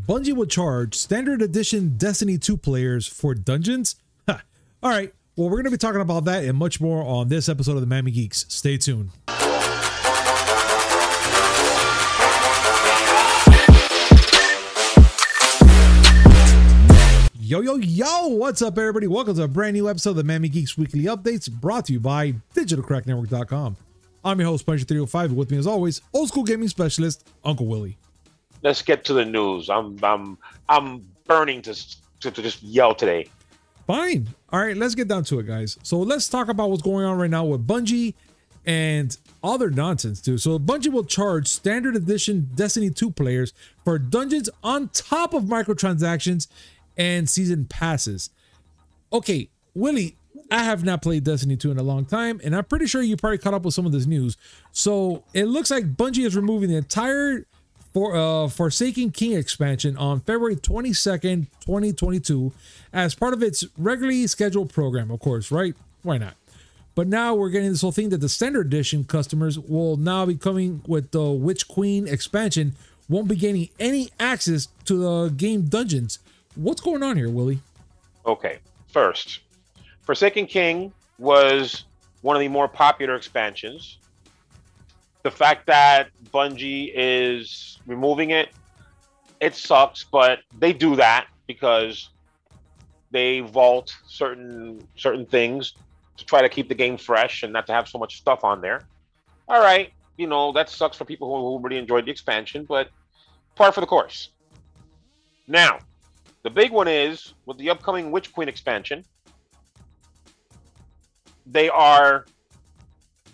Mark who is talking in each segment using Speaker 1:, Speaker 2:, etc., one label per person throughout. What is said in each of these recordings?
Speaker 1: Bungie will charge standard edition Destiny 2 players for dungeons? Ha. All right, well, we're going to be talking about that and much more on this episode of the Miami Geeks. Stay tuned. Yo, yo, yo, what's up, everybody? Welcome to a brand new episode of the Miami Geeks Weekly Updates, brought to you by digitalcracknetwork.com. I'm your host, Punisher305, and with me as always, old school gaming specialist, Uncle Willie.
Speaker 2: Let's get to the news. I'm burning to just yell today.
Speaker 1: Fine. All right, let's get down to it, guys. So let's talk about what's going on right now with Bungie and other nonsense, too. So Bungie will charge standard edition Destiny 2 players for dungeons on top of microtransactions and season passes. Okay, Willie, I have not played Destiny 2 in a long time, and I'm pretty sure you probably caught up with some of this news. So it looks like Bungie is removing the entire Forsaken King expansion on February 22nd, 2022 as part of its regularly scheduled program, of course, right? Why not? But now we're getting this whole thing that the standard edition customers will now be coming with the Witch Queen expansion, won't be gaining any access to the game dungeons. What's going on here, Willie?
Speaker 2: Okay, first, Forsaken King was one of the more popular expansions. The fact that Bungie is removing it, it sucks, but they do that because they vault certain things to try to keep the game fresh and not to have so much stuff on there. All right, you know, that sucks for people who really enjoyed the expansion, but par for the course. Now, the big one is, with the upcoming Witch Queen expansion, they are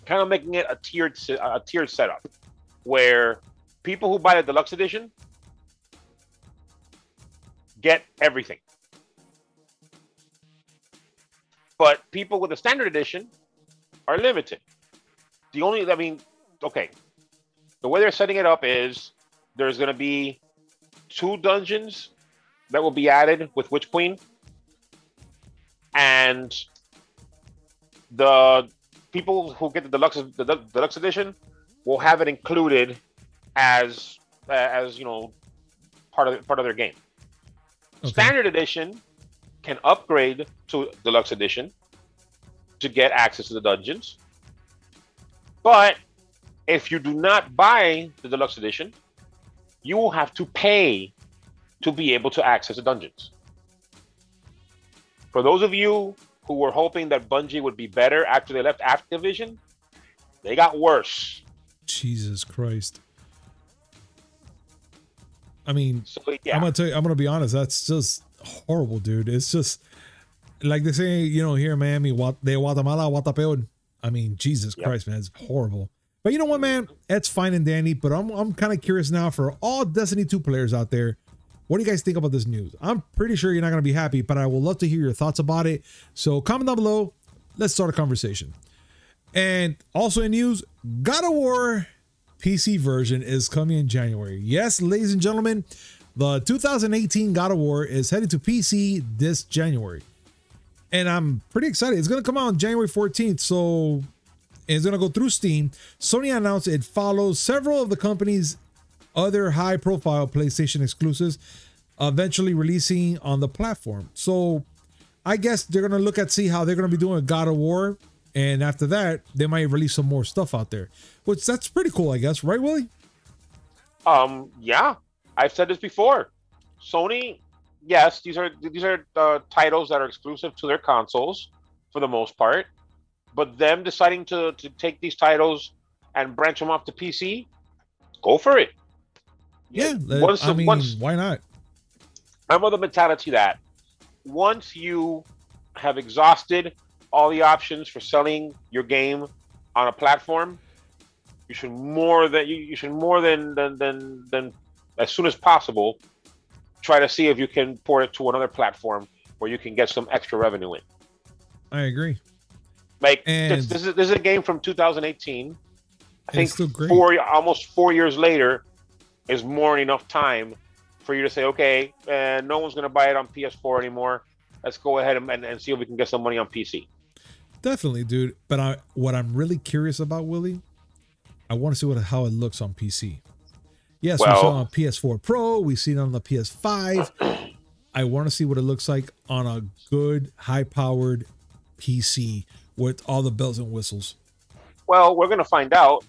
Speaker 2: kind of making it a tiered setup, where people who buy the deluxe edition get everything. But people with the standard edition are limited. The way they're setting it up is there's going to be 2 dungeons that will be added with Witch Queen, and the people who get the deluxe edition will have it included as you know, part of their game. Okay. Standard edition can upgrade to deluxe edition to get access to the dungeons, but if you do not buy the deluxe edition, you will have to pay to be able to access the dungeons. For those of you who were hoping that Bungie would be better after they left Activision, they got worse.
Speaker 1: Jesus Christ. I mean,
Speaker 2: so, yeah.
Speaker 1: I'm gonna be honest, that's just horrible, dude. It's just like they say, you know, here in Miami, de Guatemala, Guatapeon. I mean, Jesus Christ, man, it's horrible. But you know what, man? It's fine and dandy, but I'm kind of curious now for all Destiny 2 players out there. What do you guys think about this news? I'm pretty sure you're not going to be happy, but I would love to hear your thoughts about it. So comment down below. Let's start a conversation. And also in news, God of War PC version is coming in January. Yes, ladies and gentlemen, the 2018 God of War is headed to PC this January. And I'm pretty excited. It's going to come out on January 14th. So it's going to go through Steam. Sony announced it follows several of the company's other high-profile PlayStation exclusives eventually releasing on the platform. So I guess they're going to look at see how they're going to be doing God of War, and after that they might release some more stuff out there, which that's pretty cool, I guess, right, Willie?
Speaker 2: Yeah, I've said this before. Sony, yes, these are titles that are exclusive to their consoles for the most part, but them deciding to take these titles and branch them off to PC, go for it.
Speaker 1: Yeah, why not?
Speaker 2: I'm of the mentality that once you have exhausted all the options for selling your game on a platform, you should more than as soon as possible try to see if you can port it to another platform where you can get some extra revenue in.
Speaker 1: I agree.
Speaker 2: Like this is a game from 2018. I think
Speaker 1: still great.
Speaker 2: Almost 4 years later is more than enough time for you to say, okay, no one's going to buy it on PS4 anymore. Let's go ahead and see if we can get some money on PC.
Speaker 1: Definitely, dude. But what I'm really curious about, Willie, I want to see how it looks on PC. Yes, we saw it on PS4 Pro. We've seen it on the PS5. I want to see what it looks like on a good, high-powered PC with all the bells and whistles.
Speaker 2: Well, we're going to find out.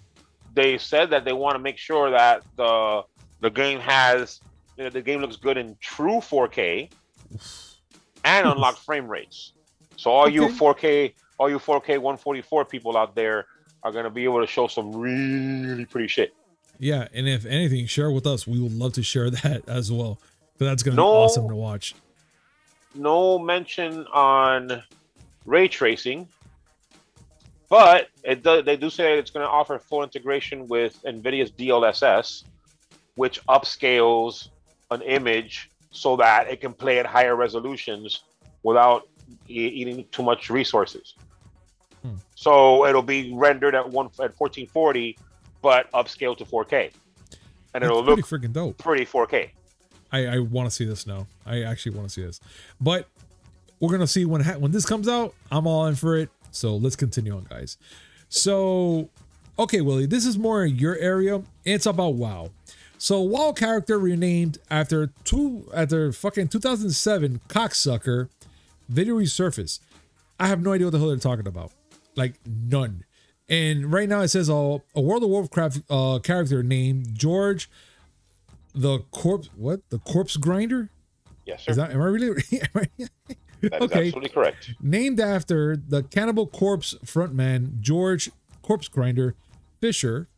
Speaker 2: They said that they want to make sure that the game has, the game looks good in true 4K and unlocked frame rates. So all you 4K 144 people out there are going to be able to show some really pretty shit.
Speaker 1: Yeah, and if anything, share with us. We would love to share that as well. So that's going to be awesome to watch.
Speaker 2: No mention on ray tracing, but they do say it's going to offer full integration with NVIDIA's DLSS, which upscales an image so that it can play at higher resolutions without eating too much resources. So it'll be rendered at 1440, but upscaled to 4K, and it'll look
Speaker 1: freaking dope.
Speaker 2: Pretty 4K.
Speaker 1: I want to see this now. I actually want to see this, but we're gonna see when this comes out. I'm all in for it. So let's continue on, guys. So, okay, Willie, this is more your area. It's about WoW. So WoW character renamed after fucking 2007 Cocksucker video resurfaced. I have no idea what the hell they're talking about. Like none. And right now it says a World of Warcraft character named George the Corpse. What? The Corpse Grinder?
Speaker 2: Yes, sir.
Speaker 1: Am I really?
Speaker 2: That is absolutely correct.
Speaker 1: Named after the Cannibal Corpse frontman George Corpse Grinder Fisher,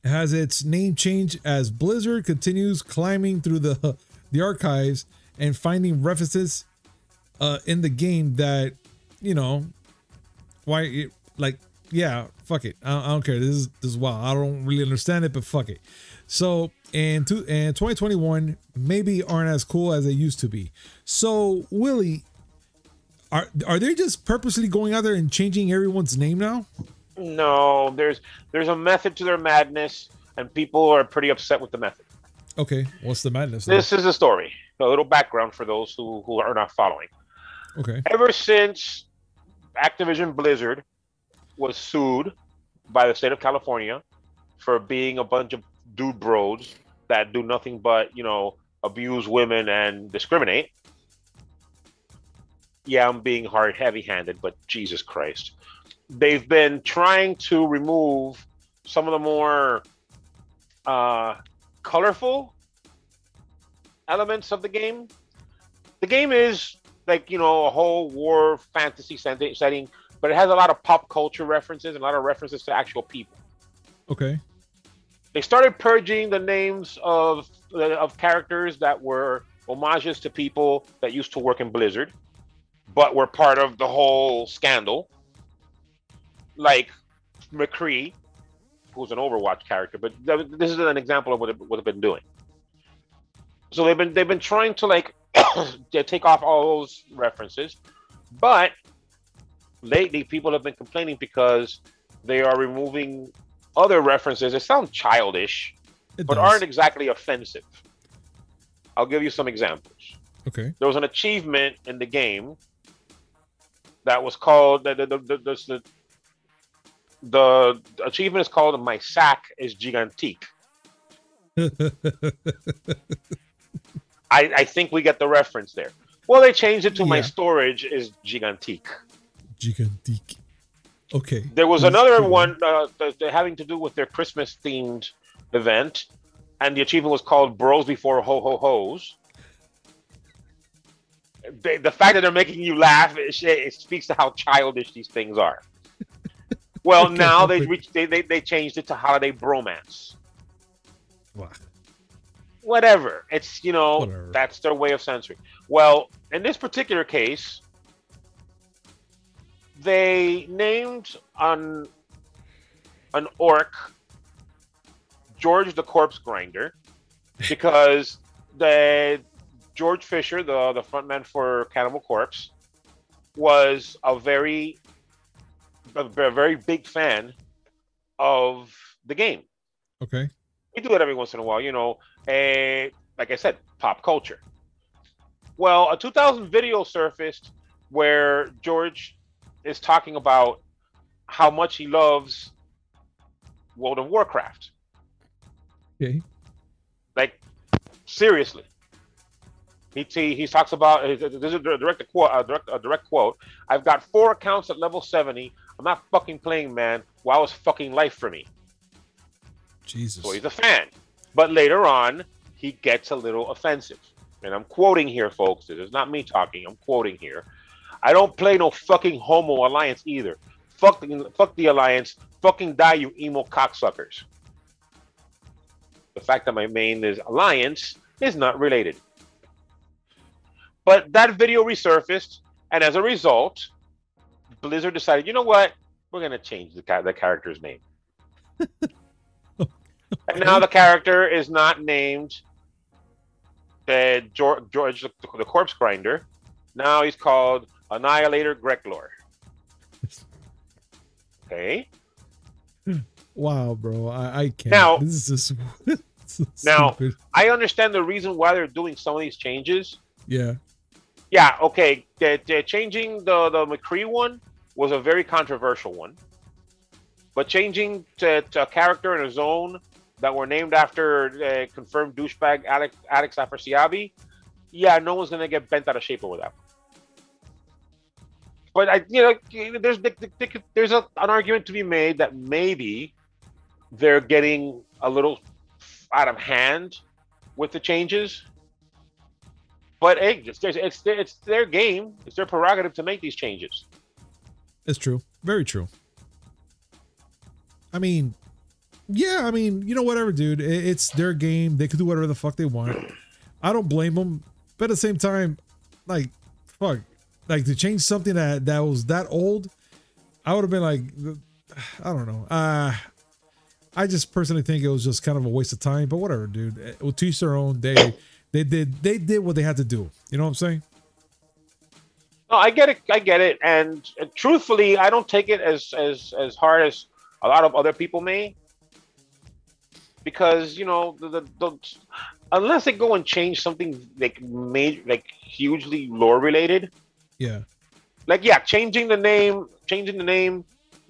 Speaker 1: has its name changed as Blizzard continues climbing through the archives and finding references in the game that, you know, yeah, fuck it. I don't care. This is WoW. I don't really understand it, but fuck it. So in 2021, maybe aren't as cool as they used to be. So Willie, are they just purposely going out there and changing everyone's name now?
Speaker 2: No, there's a method to their madness, and people are pretty upset with the method.
Speaker 1: Okay, what's the madness?
Speaker 2: This is a story. A little background for those who are not following.
Speaker 1: Okay.
Speaker 2: Ever since Activision Blizzard was sued by the state of California for being a bunch of dude bros that do nothing but, you know, abuse women and discriminate. Yeah, I'm being heavy-handed, but Jesus Christ. They've been trying to remove some of the more colorful elements of the game. The game is like, you know, a whole war fantasy setting, but it has a lot of pop culture references and a lot of references to actual people.
Speaker 1: Okay.
Speaker 2: They started purging the names of characters that were homages to people that used to work in Blizzard, but were part of the whole scandal. Like McCree, who's an Overwatch character, but this is an example of what they've been doing. So they've been trying to like take off all those references, but lately people have been complaining because they are removing other references that sound childish, but aren't exactly offensive. I'll give you some examples.
Speaker 1: Okay.
Speaker 2: There was an achievement in the game that was called the achievement is called "My Sack is Gigantique." I think we get the reference there. Well, they changed it to "My storage is Gigantique."
Speaker 1: Gigantique. Okay.
Speaker 2: There was another one having to do with their Christmas themed event, and the achievement was called "Bros Before Ho Ho Ho's." The fact that they're making you laugh, it speaks to how childish these things are. Well, now they changed it to Holiday Bromance.
Speaker 1: Wow.
Speaker 2: Whatever. It's, you know, whatever. That's their way of censoring. Well, in this particular case, they named an orc George the Corpse Grinder because George Fisher, the frontman for Cannibal Corpse, was a very big fan of the game.
Speaker 1: Okay.
Speaker 2: We do it every once in a while, you know, like I said, pop culture. Well, a 2000 video surfaced where George is talking about how much he loves World of Warcraft.
Speaker 1: Okay.
Speaker 2: Seriously. He talks about, this is a direct quote. I've got 4 accounts at level 70. I'm not fucking playing, man. WoW is fucking life for me.
Speaker 1: Jesus.
Speaker 2: So he's a fan. But later on, he gets a little offensive. And I'm quoting here, folks. This is not me talking. I'm quoting here. I don't play no fucking homo alliance either. Fuck the alliance. Fucking die, you emo cocksuckers. The fact that my main is alliance is not related. But that video resurfaced, and as a result, Blizzard decided, you know what? We're going to change the character's name. And now the character is not named George the Corpse Grinder. Now he's called Annihilator Greklor. Okay.
Speaker 1: Wow, bro. I can't.
Speaker 2: Now,
Speaker 1: this is just
Speaker 2: now
Speaker 1: stupid.
Speaker 2: I understand the reason why they're doing some of these changes.
Speaker 1: Yeah.
Speaker 2: Yeah, okay. They're changing the McCree one was a very controversial one. But changing to a character in a zone that were named after confirmed douchebag Alex Afrasiabi, yeah, no one's going to get bent out of shape over that. But there's an argument to be made that maybe they're getting a little out of hand with the changes. But hey, it's their game. It's their prerogative to make these changes.
Speaker 1: It's true. Very true. I mean, yeah, I mean, you know, whatever, dude. It's their game. They can do whatever the fuck they want. I don't blame them. But at the same time, like, fuck. Like, to change something that was that old, I would have been like, I don't know. I just personally think it was just kind of a waste of time. But whatever, dude. Well, to each their own. They did what they had to do. You know what I'm saying?
Speaker 2: No, I get it. And truthfully, I don't take it as hard as a lot of other people may. Because, you know, unless they go and change something like hugely lore related.
Speaker 1: Yeah.
Speaker 2: Like, yeah, changing the name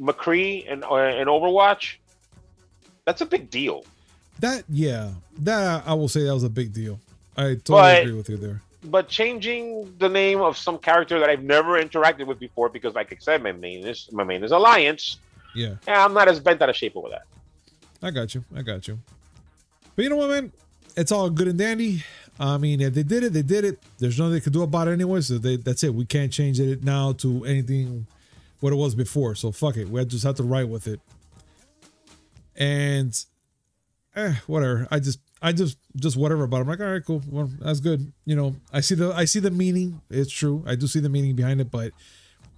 Speaker 2: McCree in Overwatch, that's a big deal.
Speaker 1: That I will say that was a big deal. I totally agree with you there.
Speaker 2: But changing the name of some character that I've never interacted with before, because like I said, my main is Alliance.
Speaker 1: Yeah.
Speaker 2: And I'm not as bent out of shape over that.
Speaker 1: I got you. But you know what, man? It's all good and dandy. I mean, if they did it, they did it. There's nothing they could do about it anyway. So that's it. We can't change it now to anything what it was before. So fuck it. We just have to write with it. And whatever. I just whatever about it. I'm like, all right, cool. Well, that's good. You know, I see the meaning. It's true. I do see the meaning behind it, but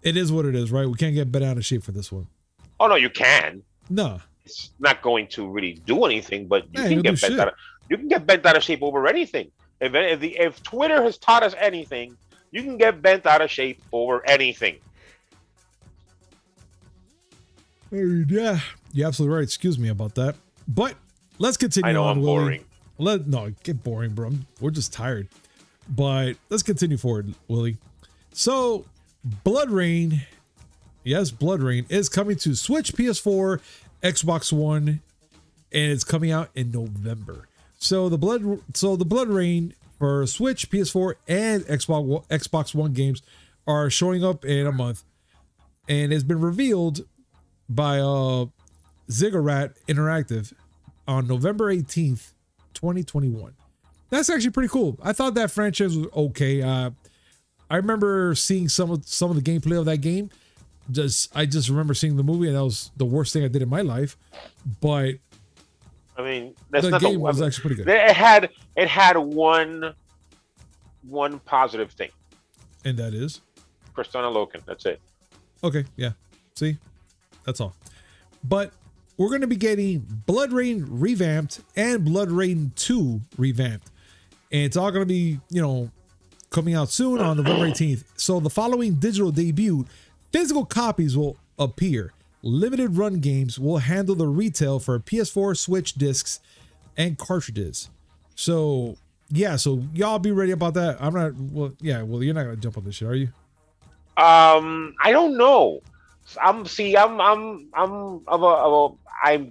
Speaker 1: it is what it is, right? We can't get bent out of shape for this one.
Speaker 2: Oh no, you can.
Speaker 1: No.
Speaker 2: It's not going to really do anything, but you can get bent out of, you can get bent out of shape over anything. If Twitter has taught us anything, you can get bent out of shape over anything.
Speaker 1: Yeah, you're absolutely right. Excuse me about that. But let's continue on. I know I'm
Speaker 2: boring.
Speaker 1: No, get boring, bro. We're just tired. But let's continue forward, Willie. So, BloodRayne, yes, BloodRayne is coming to Switch, PS4, Xbox One, and it's coming out in November. So the BloodRayne for Switch, PS4, and Xbox One games are showing up in a month, and it's been revealed by Ziggurat Interactive on November 18th, 2021. That's actually pretty cool. I thought that franchise was okay. I remember seeing some of the gameplay of that game. I just remember seeing the movie, and that was the worst thing I did in my life. But
Speaker 2: I mean, that's
Speaker 1: the
Speaker 2: not
Speaker 1: game was actually pretty good.
Speaker 2: It had one positive thing,
Speaker 1: and that is
Speaker 2: Persona Loken. That's it.
Speaker 1: Okay, yeah. See, that's all. But we're going to be getting BloodRayne revamped and BloodRayne 2 revamped, and it's all going to be, you know, coming out soon on November 18th. So the following digital debut, physical copies will appear. Limited run games will handle the retail for PS4, Switch discs, and cartridges. So yeah, so y'all be ready about that. I'm not. Well, yeah. Well, you're not gonna jump on this shit, are you?
Speaker 2: I don't know. I'm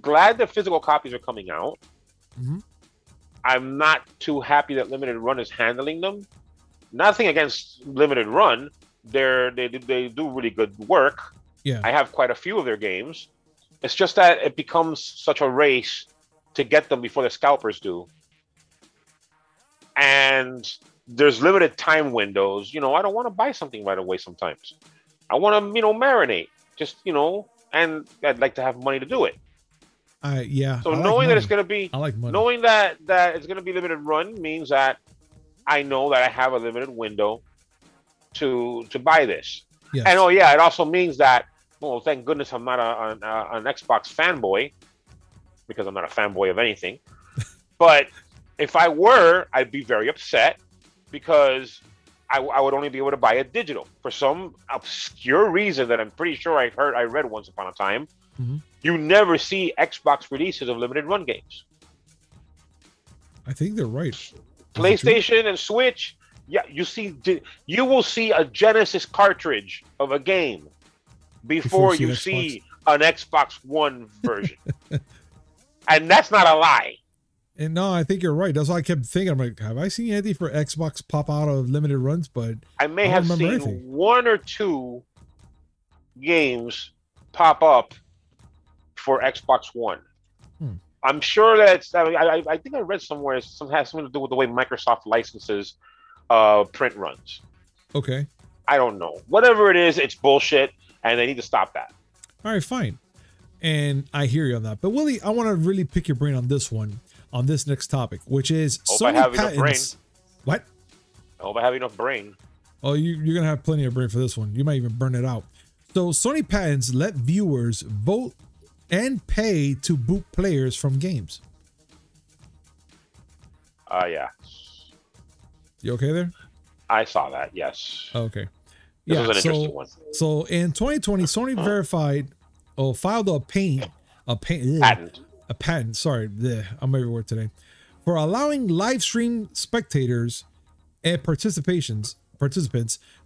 Speaker 2: glad that physical copies are coming out.
Speaker 1: Mm-hmm.
Speaker 2: I'm not too happy that Limited Run is handling them. Nothing against Limited Run. They do really good work.
Speaker 1: Yeah.
Speaker 2: I have quite a few of their games. It's just that it becomes such a race to get them before the scalpers do. And there's limited time windows. You know, I don't want to buy something right away sometimes. I want to, marinate. Just, and I'd like to have money to do it.
Speaker 1: Yeah.
Speaker 2: So knowing that it's going to be,
Speaker 1: I like money.
Speaker 2: Knowing that it's going to be limited run means that I know that I have a limited window to buy this.
Speaker 1: Yes.
Speaker 2: And it also means that, well, thank goodness I'm not an Xbox fanboy, because I'm not a fanboy of anything. But if I were, I'd be very upset, because I would only be able to buy it digital for some obscure reason that I'm pretty sure I read once upon a time.
Speaker 1: Mm-hmm.
Speaker 2: You never see Xbox releases of limited run games.
Speaker 1: I think they're right.
Speaker 2: PlayStation and Switch, you will see a Genesis cartridge of a game before you see an Xbox One version. And that's not a lie.
Speaker 1: And no, I think you're right. That's why I kept thinking. I'm like, have I seen anything for Xbox pop out of limited runs? But
Speaker 2: I may have seen one or two games pop up for Xbox One. I'm sure that I think I read somewhere it has something to do with the way Microsoft licenses print runs.
Speaker 1: Okay.
Speaker 2: I don't know. Whatever it is, it's bullshit, and they need to stop that.
Speaker 1: All right, fine. And I hear you on that. But Willie, I want to really pick your brain on this one, on this next topic, which is Sony patents. What?
Speaker 2: I hope I have enough brain.
Speaker 1: Oh, you're going to have plenty of brain for this one. You might even burn it out. So Sony patents let viewers vote and pay to boot players from games.
Speaker 2: Yeah.
Speaker 1: You okay there?
Speaker 2: I saw that, yes.
Speaker 1: Okay.
Speaker 2: This was an interesting one.
Speaker 1: So in 2020, Sony filed a patent. Sorry, I'm everywhere today. For allowing live stream spectators and participants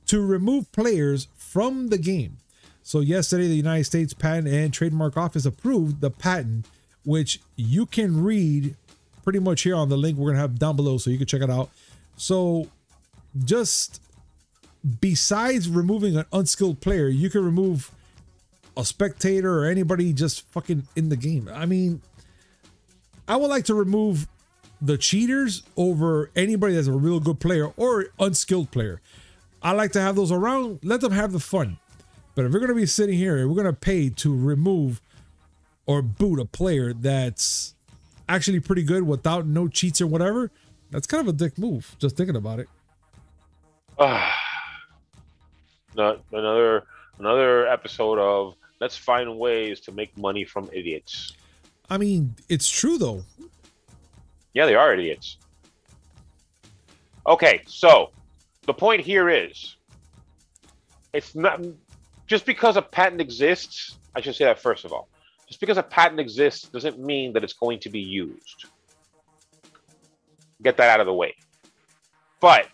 Speaker 1: to remove players from the game. So yesterday, the United States Patent and Trademark Office approved the patent, which you can read pretty much here on the link we're going to have down below, so you can check it out. So just besides removing an unskilled player, you can remove a spectator or anybody just fucking in the game. I mean, I would like to remove the cheaters over anybody that's a real good player or unskilled player. I like to have those around. Let them have the fun. But if we're going to be sitting here and we're going to pay to remove or boot a player that's actually pretty good without no cheats or whatever, that's kind of a dick move, just thinking about it.
Speaker 2: Another episode of let's find ways to make money from idiots.
Speaker 1: I mean, it's true, though.
Speaker 2: Yeah, they are idiots. Okay, so the point here is, it's not... Just because a patent exists, I should say that first of all. Just because a patent exists doesn't mean that it's going to be used. Get that out of the way. But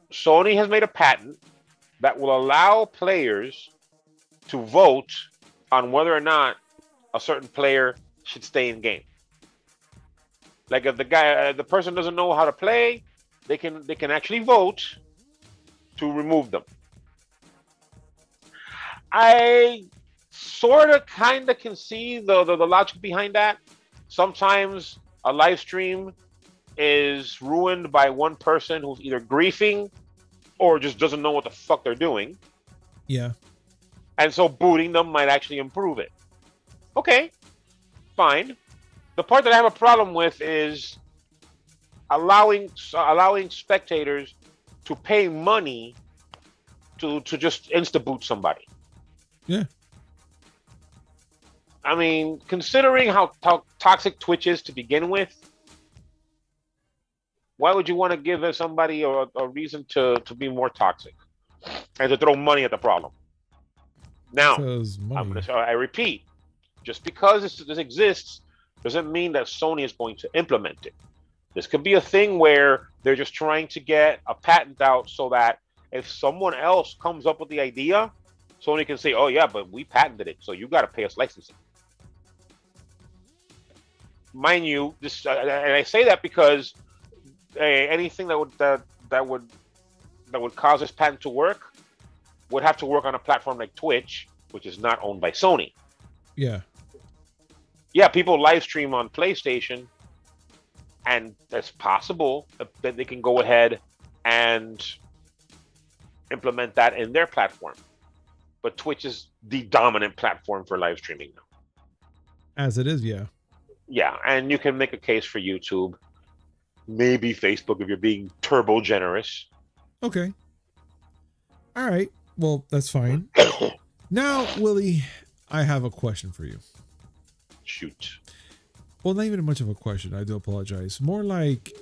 Speaker 2: Sony has made a patent that will allow players to vote on whether or not a certain player should stay in game. Like if the person doesn't know how to play, they can actually vote to remove them. I sort of kind of can see the logic behind that. Sometimes a live stream is ruined by one person who's either griefing or just doesn't know what the fuck they're doing.
Speaker 1: Yeah.
Speaker 2: And so booting them might actually improve it. Okay, fine. The part that I have a problem with is allowing spectators to pay money to just insta-boot somebody.
Speaker 1: Yeah.
Speaker 2: I mean, considering how toxic Twitch is to begin with, why would you want to give somebody a reason to be more toxic and to throw money at the problem? Now, I repeat, just because this exists doesn't mean that Sony is going to implement it. This could be a thing where they're just trying to get a patent out so that if someone else comes up with the idea, Sony can say, oh yeah, but we patented it, so you got to pay us licensing. Mind you, and I say that because anything that would cause this patent to work would have to work on a platform like Twitch, which is not owned by Sony.
Speaker 1: Yeah.
Speaker 2: Yeah, people live stream on PlayStation, and it's possible that they can go ahead and implement that in their platform. But Twitch is the dominant platform for live streaming now.
Speaker 1: As it is, yeah.
Speaker 2: Yeah, and you can make a case for YouTube, maybe Facebook if you're being turbo generous.
Speaker 1: Okay. All right. Well, that's fine. Now, Willie, I have a question for you.
Speaker 2: Shoot.
Speaker 1: Well, not even much of a question. I do apologize. More like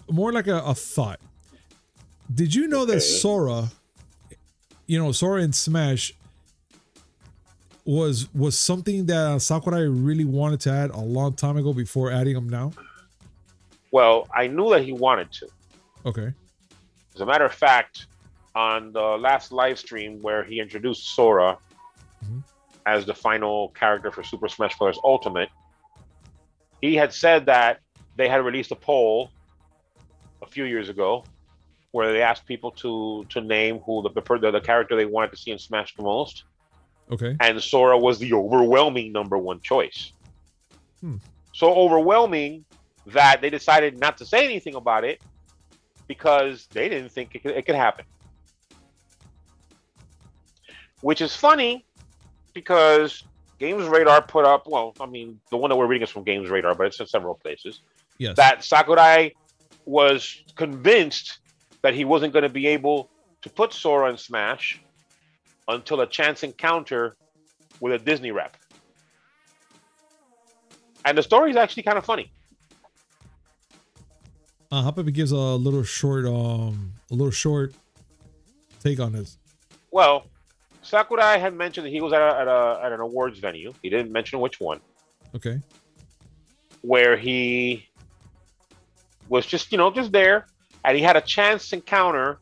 Speaker 1: a thought. Did you know that Sora, Sora in Smash was something that Sakurai really wanted to add a long time ago before adding him now?
Speaker 2: Well, I knew that he wanted to.
Speaker 1: Okay.
Speaker 2: As a matter of fact, on the last live stream where he introduced Sora as the final character for Super Smash Bros. Ultimate, he had said that they had released a poll a few years ago where they asked people to name who the character they wanted to see in Smash the most.
Speaker 1: Okay.
Speaker 2: And Sora was the overwhelming #1 choice. So overwhelming that they decided not to say anything about it because they didn't think it could happen. Which is funny because Games Radar put up, well, I mean, the one that we're reading is from Games Radar, but it's in several places.
Speaker 1: Yes.
Speaker 2: That Sakurai was convinced that he wasn't going to be able to put Sora in Smash until a chance encounter with a Disney rep. And the story is actually kind of funny.
Speaker 1: How about he gives a little short take on this?
Speaker 2: Well, Sakurai had mentioned that he was at an awards venue. He didn't mention which one.
Speaker 1: Okay.
Speaker 2: Where he was just there, and he had a chance encounter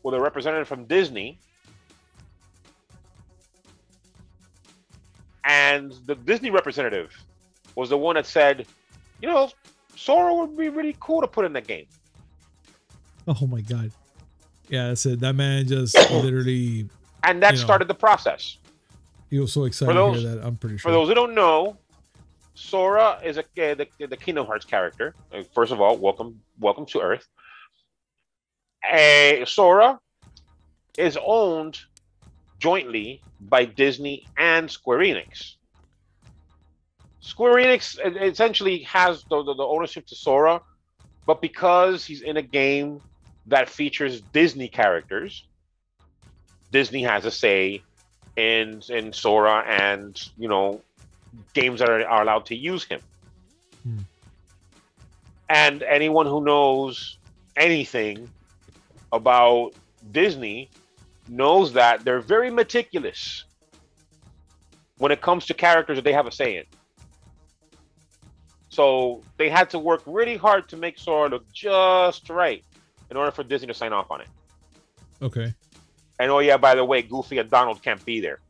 Speaker 2: with a representative from Disney. And the Disney representative was the one that said, Sora would be really cool to put in that game.
Speaker 1: Oh my God. Yeah, that's it. That man just literally...
Speaker 2: And that started the process.
Speaker 1: He was so excited to hear that, I'm pretty sure.
Speaker 2: For those who don't know, Sora is the Kingdom Hearts character. First of all, welcome to Earth. Sora is owned jointly by Disney and Square Enix. Square Enix essentially has the ownership to Sora, but because he's in a game that features Disney characters, Disney has a say in Sora and games that are allowed to use him. And anyone who knows anything about Disney knows that they're very meticulous when it comes to characters that they have a say in. So they had to work really hard to make Sora look just right in order for Disney to sign off on it.
Speaker 1: Okay.
Speaker 2: And oh yeah, by the way, Goofy and Donald can't be there.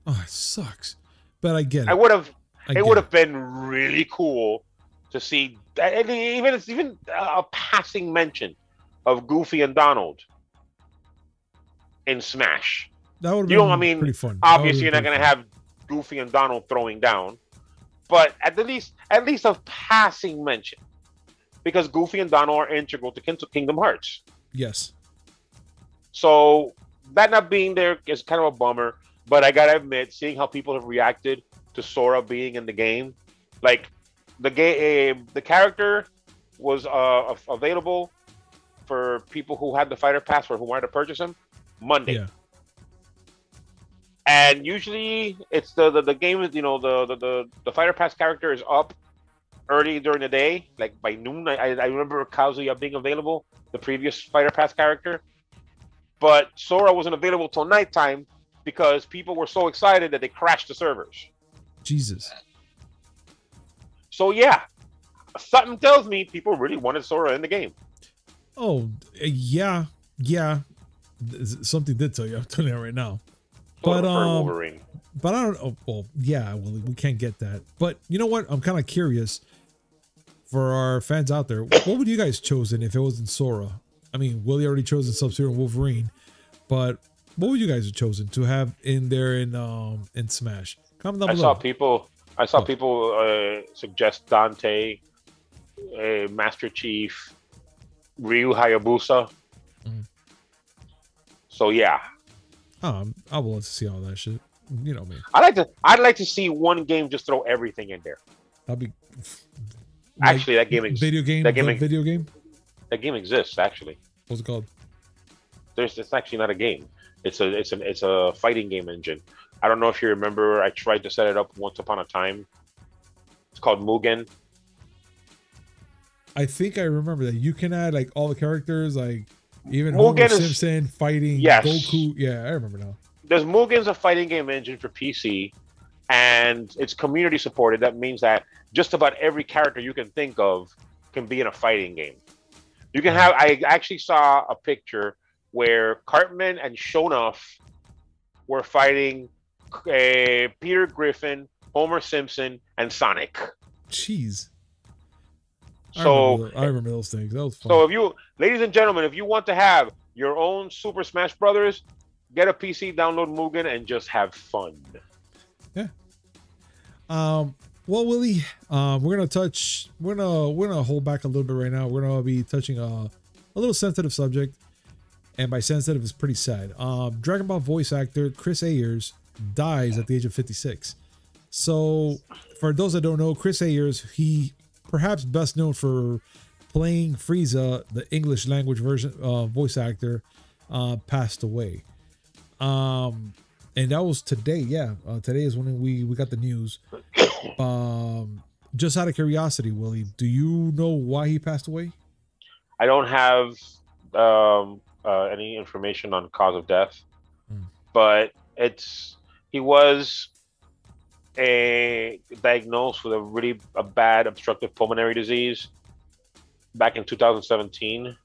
Speaker 1: Oh, it sucks. But I get it.
Speaker 2: It would have been really cool to see even a passing mention of Goofy and Donald in Smash.
Speaker 1: That would have been pretty fun.
Speaker 2: Obviously, you're not going to have Goofy and Donald throwing down, but at least a passing mention, because Goofy and Donald are integral to Kingdom Hearts.
Speaker 1: Yes.
Speaker 2: So that not being there is kind of a bummer. But I gotta admit, seeing how people have reacted to Sora being in the game, like the character was available for people who had the Fighter Pass or who wanted to purchase him Monday. Yeah. And usually it's the game, the Fighter Pass character is up early during the day, like by noon. I remember Kazuya being available, the previous Fighter Pass character. But Sora wasn't available till nighttime because people were so excited that they crashed the servers.
Speaker 1: Jesus.
Speaker 2: So yeah, something tells me people really wanted Sora in the game.
Speaker 1: Oh, yeah. Something did tell you. I'm telling you right now. But
Speaker 2: Wolverine.
Speaker 1: But I don't. Oh, well, yeah. Well, we can't get that. But you know what? I'm kind of curious. for our fans out there, what would you guys chosen if it wasn't Sora? I mean, Willie already chosen Sub-Zero and Wolverine, but what would you guys have chosen to have in there in Smash? Comment down below.
Speaker 2: I saw people suggest Dante, Master Chief, Ryu Hayabusa. So yeah.
Speaker 1: I would love to see all that shit. You know me.
Speaker 2: I'd like to see one game just throw everything in there.
Speaker 1: That'd be
Speaker 2: actually that game exists.
Speaker 1: Video game.
Speaker 2: That game exists actually.
Speaker 1: What's it called?
Speaker 2: It's actually not a game. It's a fighting game engine. I don't know if you remember. I tried to set it up once upon a time. It's called Mugen.
Speaker 1: I think I remember that. You can add like all the characters, like even Homer Simpson fighting Goku. Yeah, I remember now.
Speaker 2: Mugen's a fighting game engine for PC, and it's community supported. That means that just about every character you can think of can be in a fighting game. You can have. I actually saw a picture where Cartman and Shonuff were fighting Peter Griffin, Homer Simpson, and Sonic.
Speaker 1: Jeez.
Speaker 2: So
Speaker 1: I remember those things. That was fun.
Speaker 2: So if you, ladies and gentlemen, if you want to have your own Super Smash Brothers, get a PC, download Mugen, and just have fun.
Speaker 1: Yeah. Well, Willie, we're gonna hold back a little bit right now. We're gonna be touching a little sensitive subject, and by sensitive, it's pretty sad. Dragon Ball voice actor Chris Ayres dies at the age of 56. So, for those that don't know, Chris Ayres, he perhaps best known for playing Frieza, the English language version voice actor, passed away. And that was today. Yeah, today is when we got the news. Just out of curiosity, Willie, do you know why he passed away?
Speaker 2: I don't have any information on cause of death, but he was diagnosed with a bad obstructive pulmonary disease back in 2017,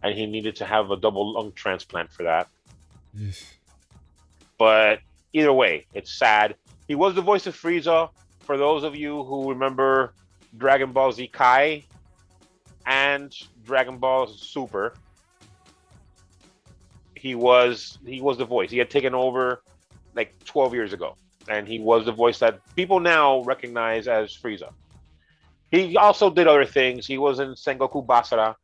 Speaker 2: and he needed to have a double lung transplant for that. But either way, it's sad. He was the voice of Frieza. For those of you who remember Dragon Ball Z Kai and Dragon Ball Super, he was the voice. He had taken over like 12 years ago, and he was the voice that people now recognize as Frieza. He also did other things. He was in Sengoku Basara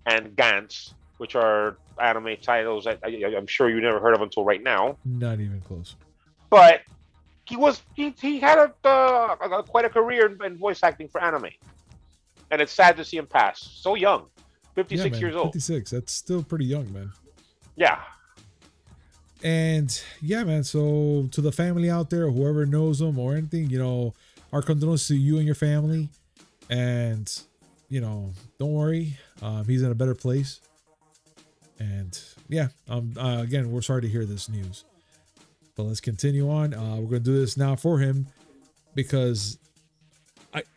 Speaker 2: and Gantz, which are anime titles that I'm sure you never heard of until right now.
Speaker 1: Not even close.
Speaker 2: But he had quite a career in voice acting for anime, and it's sad to see him pass so young, 56 years old.
Speaker 1: 56. That's still pretty young, man.
Speaker 2: Yeah.
Speaker 1: And yeah, man. So to the family out there, whoever knows him or anything, our condolences to you and your family. And don't worry, he's in a better place. And yeah, again, we're sorry to hear this news. But let's continue on. We're going to do this now for him because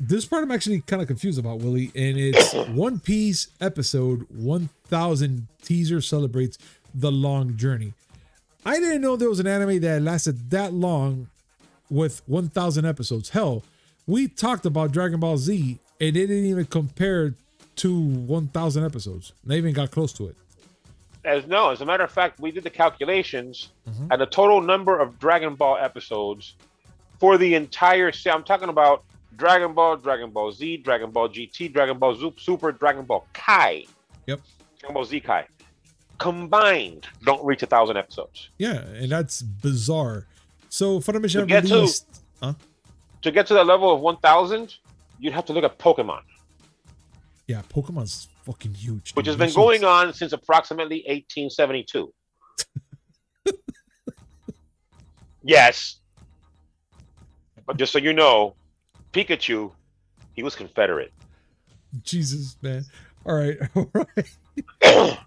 Speaker 1: this part I'm actually kind of confused about, Willie. And it's One Piece episode 1000 teaser celebrates the long journey. I didn't know there was an anime that lasted that long with 1000 episodes. Hell, we talked about Dragon Ball Z and it didn't even compare to 1000 episodes. They even got close to it.
Speaker 2: As a matter of fact, we did the calculations, and the total number of Dragon Ball episodes for the entire series. I'm talking about Dragon Ball, Dragon Ball Z, Dragon Ball GT, Dragon Ball Super, Dragon Ball Kai.
Speaker 1: Yep.
Speaker 2: Dragon Ball Z Kai. Combined, don't reach 1000 episodes.
Speaker 1: Yeah, and that's bizarre. So Funimation
Speaker 2: to get to the level of 1000, you'd have to look at Pokemon.
Speaker 1: Yeah, Pokemon's fucking huge.
Speaker 2: Which has been going on since approximately 1872. Yes. But just so you know, Pikachu, he was Confederate.
Speaker 1: Jesus, man. All right. All right.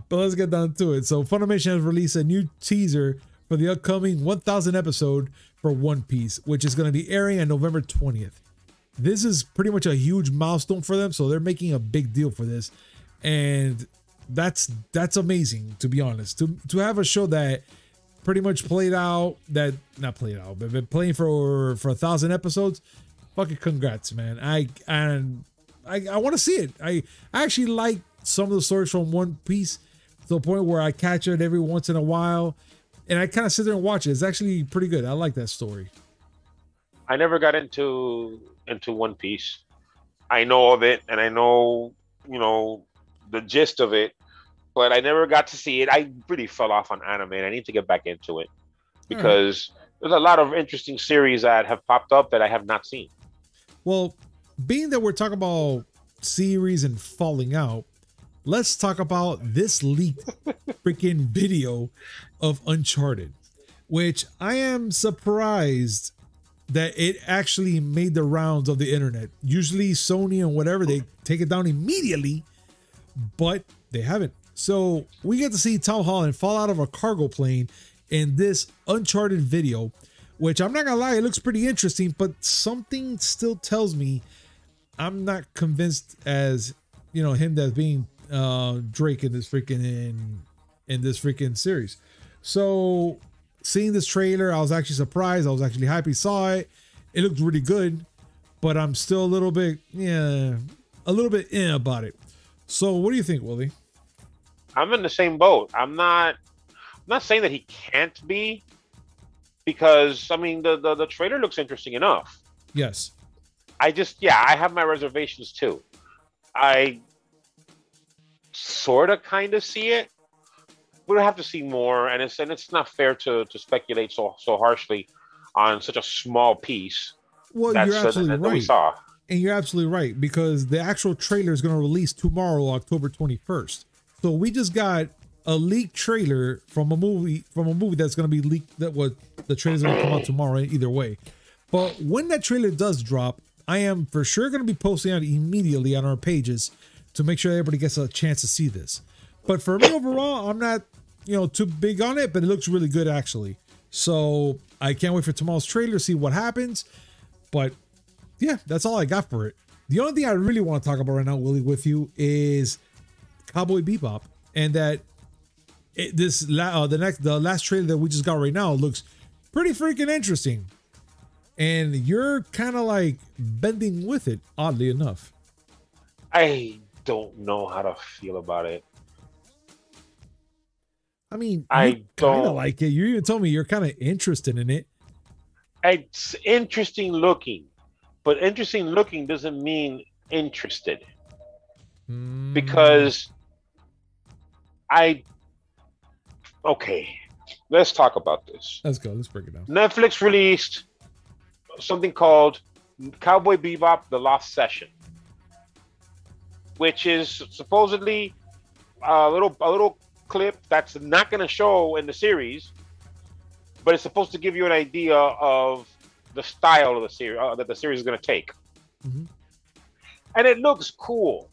Speaker 1: But let's get down to it. So Funimation has released a new teaser for the upcoming 1000 episode for One Piece, which is going to be airing on November 20th. This is pretty much a huge milestone for them, so they're making a big deal for this, and that's amazing, to be honest. To have a show that pretty much but been playing for 1000 episodes. Fucking congrats, man. I want to see it. I actually like some of the stories from One Piece to the point where I catch it every once in a while, and I kind of sit there and watch it. It's actually pretty good. I like that story.
Speaker 2: I never got into One Piece. I know of it, and I know, the gist of it, but I never got to see it. I really fell off on anime, and I need to get back into it because there's a lot of interesting series that have popped up that I have not seen.
Speaker 1: Well, being that we're talking about series and falling out, let's talk about this leaked freaking video of Uncharted, which I am surprised that it actually made the rounds of the internet. Usually Sony and whatever, they take it down immediately, but they haven't. So we get to see Tom Holland fall out of a cargo plane in this Uncharted video, which I'm not gonna lie, it looks pretty interesting, but something still tells me I'm not convinced as, him as being Drake in this freaking series. So seeing this trailer, I was actually surprised. I was actually happy, saw it. It looked really good, but I'm still a little bit about it. So what do you think, Willie?
Speaker 2: I'm in the same boat. I'm not saying that he can't be, because I mean the trailer looks interesting enough.
Speaker 1: Yes.
Speaker 2: I have my reservations too. I sort of kind of see it. We'll have to see more, and it's not fair to speculate so harshly on such a small piece.
Speaker 1: Well, you're absolutely right. We saw. And you're absolutely right, because the actual trailer is going to release tomorrow, October 21st. So we just got a leaked trailer from a movie that's going to be leaked. The trailer's going to come out tomorrow either way. But when that trailer does drop, I am for sure going to be posting it immediately on our pages to make sure everybody gets a chance to see this. But for me overall, I'm not, too big on it, but it looks really good actually. So I can't wait for tomorrow's trailer, see what happens. But yeah, that's all I got for it. The only thing I really want to talk about right now, Willie, with you is Cowboy Bebop, and that the last trailer that we just got right now looks pretty freaking interesting. And you're kind of like bending with it, oddly enough.
Speaker 2: I don't know how to feel about it.
Speaker 1: I mean, I kind of like it. You even told me you're kind of interested in it.
Speaker 2: It's interesting looking, but interesting looking doesn't mean interested. Because let's talk about this.
Speaker 1: Let's go. Let's break it down.
Speaker 2: Netflix released something called Cowboy Bebop: The Lost Session, which is supposedly a little clip that's not going to show in the series, but it's supposed to give you an idea of the style of the series that the series is going to take. Mm-hmm. And it looks cool.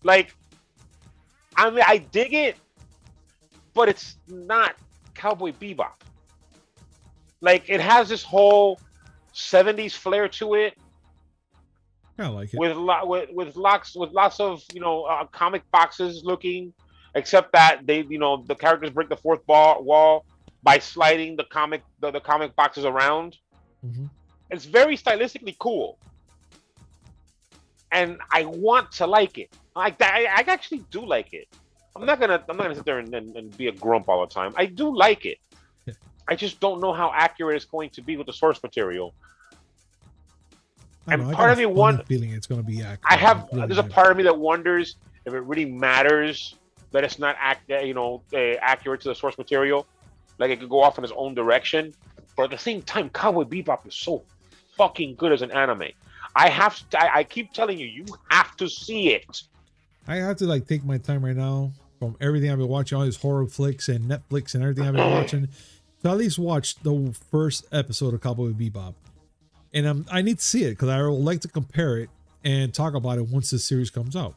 Speaker 2: Like, I mean, I dig it, but it's not Cowboy Bebop. Like, it has this whole 70s flair to it.
Speaker 1: I like it.
Speaker 2: With lots of comic boxes looking, except that the characters break the fourth wall by sliding the comic boxes around. Mm-hmm. It's very stylistically cool, and I want to like it. Like I actually do like it. I'm not gonna sit there and be a grump all the time. I do like it. I just don't know how accurate it's going to be with the source material. And part of me
Speaker 1: feeling it's going to be accurate.
Speaker 2: There's a part of me that wonders if it really matters that it's not accurate to the source material. Like, it could go off in its own direction, but at the same time, Cowboy Bebop is so fucking good as an anime. I keep telling you, you have to see it.
Speaker 1: I have to take my time right now from everything I've been watching, all these horror flicks and Netflix and everything I've been watching, to at least watch the first episode of Cowboy Bebop. And I need to see it because I would like to compare it and talk about it once this series comes out.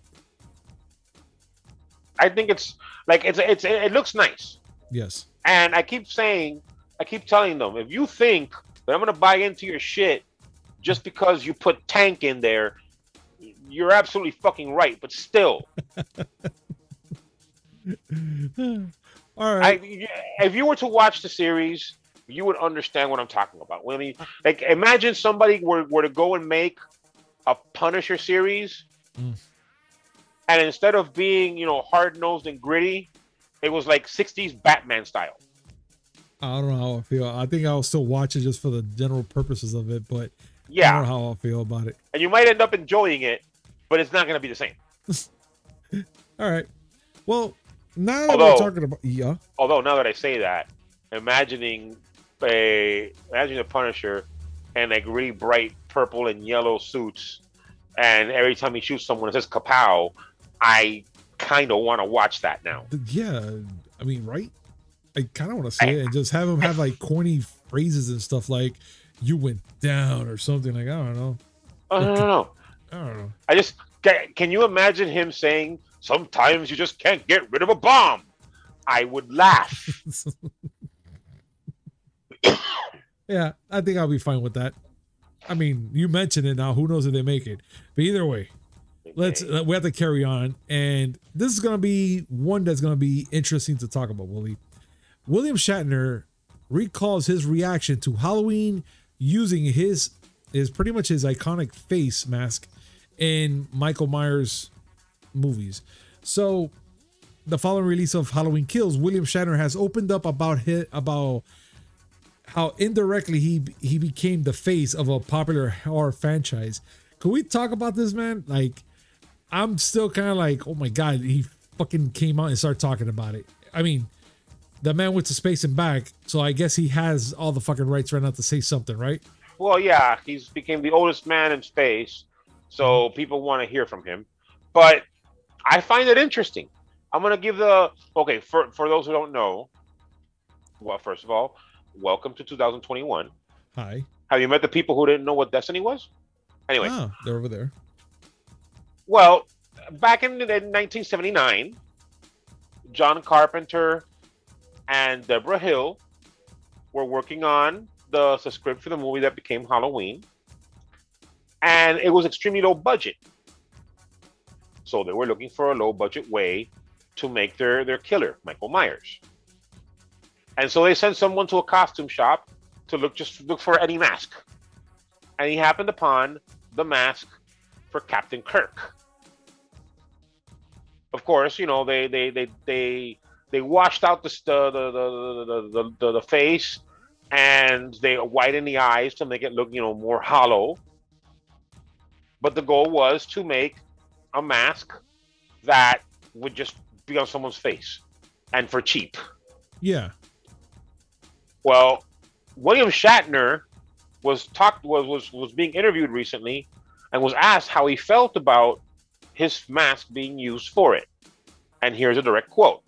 Speaker 2: I think it looks nice.
Speaker 1: Yes.
Speaker 2: And I keep telling them, if you think that I'm going to buy into your shit just because you put tank in there, you're absolutely fucking right. But still.
Speaker 1: All right.
Speaker 2: If you were to watch the series, you would understand what I'm talking about. Imagine somebody were to go and make a Punisher series And instead of being, you know, hard-nosed and gritty, it was like 60s Batman style.
Speaker 1: I don't know how I feel. I think I'll still watch it just for the general purposes of it, but
Speaker 2: yeah,
Speaker 1: I don't know how I'll feel about it.
Speaker 2: And you might end up enjoying it, but it's not going to be the same.
Speaker 1: All right. Well, now that we're talking about
Speaker 2: Although now that I say that, imagining the Punisher in like really bright purple and yellow suits, and every time he shoots someone it says "kapow," I kind of want to watch that now.
Speaker 1: Yeah, I mean, right? I kind of want to see it and just have him have like corny phrases and stuff like "you went down" or something like I don't know.
Speaker 2: I don't know. I just can you imagine him saying, "Sometimes you just can't get rid of a bomb"? I would laugh.
Speaker 1: Yeah, I think I'll be fine with that. I mean, you mentioned it now. Who knows if they make it? But either way, we have to carry on. And this is going to be one that's going to be interesting to talk about, Willie. William Shatner recalls his reaction to Halloween using his pretty much his iconic face mask in Michael Myers movies. So, the following release of Halloween Kills, William Shatner has opened up about how indirectly he became the face of a popular horror franchise. Could we talk about this, man? Like, I'm still kind of like, oh my God, he fucking came out and started talking about it. I mean, the man went to space and back, so I guess he has all the fucking rights right now to say something, right?
Speaker 2: Well, yeah, he's became the oldest man in space, so people want to hear from him. But I find it interesting. I'm going to give for those who don't know, well, first of all, welcome to 2021.
Speaker 1: Hi.
Speaker 2: Have you met the people who didn't know what Destiny was? Anyway.
Speaker 1: Oh, they're over there.
Speaker 2: Well, back in 1979, John Carpenter and Deborah Hill were working on the script for the movie that became Halloween. And it was extremely low budget. So they were looking for a low budget way to make their killer, Michael Myers. And so they sent someone to a costume shop to look for any mask. And he happened upon the mask for Captain Kirk. Of course, you know, they washed out the face, and they whitened the eyes to make it look, you know, more hollow. But the goal was to make a mask that would just be on someone's face, and for cheap.
Speaker 1: Yeah.
Speaker 2: Well, William Shatner was being interviewed recently, and was asked how he felt about his mask being used for it. And here's a direct quote.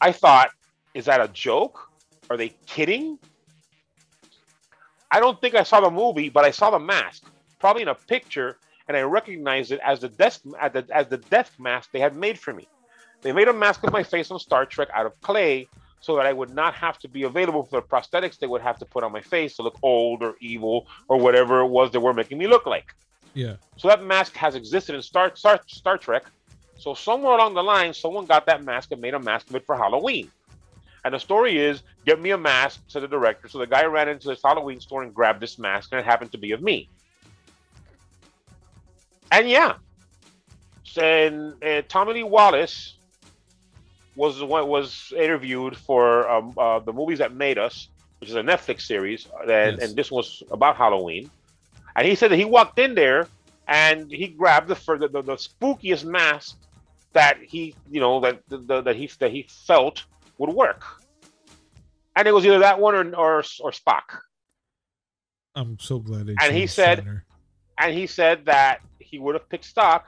Speaker 2: "I thought, is that a joke? Are they kidding? I don't think I saw the movie, but I saw the mask, probably in a picture, and I recognized it as the death mask they had made for me. They made a mask of my face on Star Trek out of clay so that I would not have to be available for the prosthetics they would have to put on my face to look old or evil or whatever it was they were making me look like."
Speaker 1: Yeah.
Speaker 2: So that mask has existed in Star Trek. So somewhere along the line, someone got that mask and made a mask of it for Halloween. And the story is, "Get me a mask," said the director. So the guy ran into this Halloween store and grabbed this mask, and it happened to be of me. And yeah, and Tommy Lee Wallace was interviewed for the Movies That Made Us, which is a Netflix series, and this was about Halloween. And he said that he walked in there and he grabbed the spookiest mask that he, you know, that he felt would work. And it was either that one or Spock.
Speaker 1: I'm so glad they
Speaker 2: and he said Shatner. And he said that he would have picked Spock.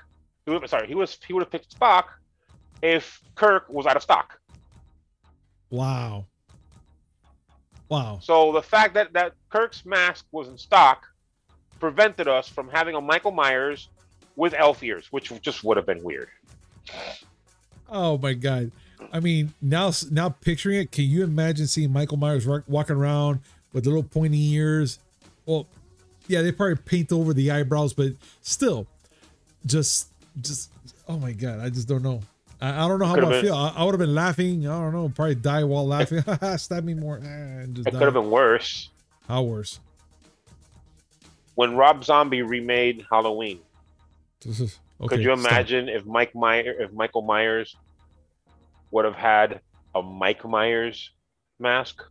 Speaker 2: He would have picked Spock if Kirk was out of stock.
Speaker 1: Wow.
Speaker 2: So the fact that Kirk's mask was in stock prevented us from having a Michael Myers with elf ears, which just would have been weird.
Speaker 1: Oh my God. I mean, now picturing it, can you imagine seeing Michael Myers walking around with little pointy ears? Well, yeah, they probably paint over the eyebrows, but still, just oh my God, I just don't know. I don't know how I feel. I would have been laughing. I don't know, probably die while laughing. Stab me more. And just
Speaker 2: it could have been worse.
Speaker 1: How worse?
Speaker 2: When Rob Zombie remade Halloween.
Speaker 1: Okay,
Speaker 2: Could you imagine if Michael Myers would have had a Mike Myers mask?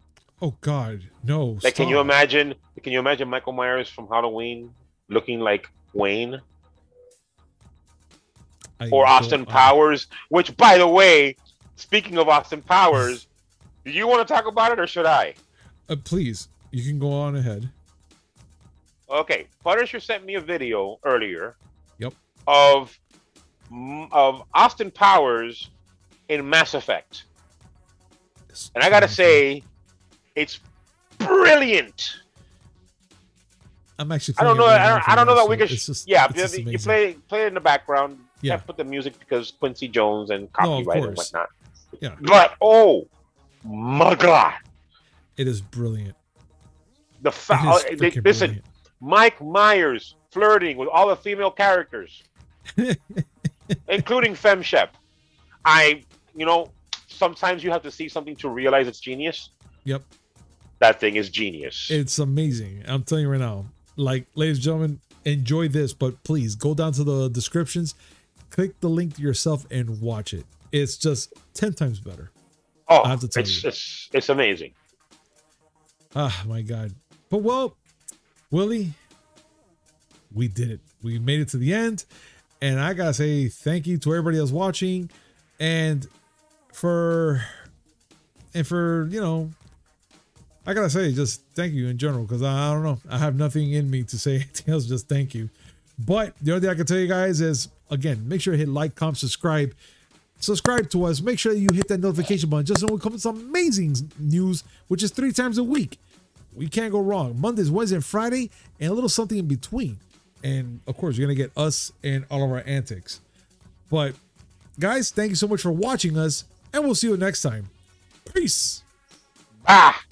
Speaker 1: Oh God, no!
Speaker 2: Like,
Speaker 1: Stop.
Speaker 2: can you imagine? Can you imagine Michael Myers from Halloween looking like Wayne or Austin Powers? Which, by the way, speaking of Austin Powers, do you want to talk about it or should I?
Speaker 1: Please, you can go on ahead.
Speaker 2: Okay, Punisher sent me a video earlier.
Speaker 1: Yep.
Speaker 2: Of Austin Powers in Mass Effect, and I gotta say, it's brilliant.
Speaker 1: I'm actually.
Speaker 2: I don't know. I don't know that we could. Yeah, you play it in the background.
Speaker 1: Yeah.
Speaker 2: Can't put the music because Quincy Jones and copyright and whatnot.
Speaker 1: Yeah.
Speaker 2: But oh my God,
Speaker 1: it is brilliant.
Speaker 2: Listen, brilliant. Mike Myers flirting with all the female characters, including FemShep. Sometimes you have to see something to realize it's genius.
Speaker 1: Yep.
Speaker 2: That thing is genius.
Speaker 1: It's amazing. I'm telling you right now. Like, ladies and gentlemen, enjoy this, but please go down to the descriptions, click the link to yourself and watch it. It's just 10 times better.
Speaker 2: Oh,
Speaker 1: I have to tell you.
Speaker 2: It's amazing.
Speaker 1: Ah, my God. But well, Willie, we did it. We made it to the end. And I gotta say thank you to everybody that's watching. And for I gotta say just thank you in general, because I don't know, I have nothing in me to say anything else, just thank you. But the only thing I can tell you guys is, again, make sure to hit like, comment, subscribe to us. Make sure you hit that notification button just so we come with some amazing news, which is 3 times a week. We can't go wrong. Mondays, Wednesday, and Friday, and a little something in between. And of course, you're gonna get us and all of our antics. But guys, thank you so much for watching us, and we'll see you next time. Peace.
Speaker 2: Ah.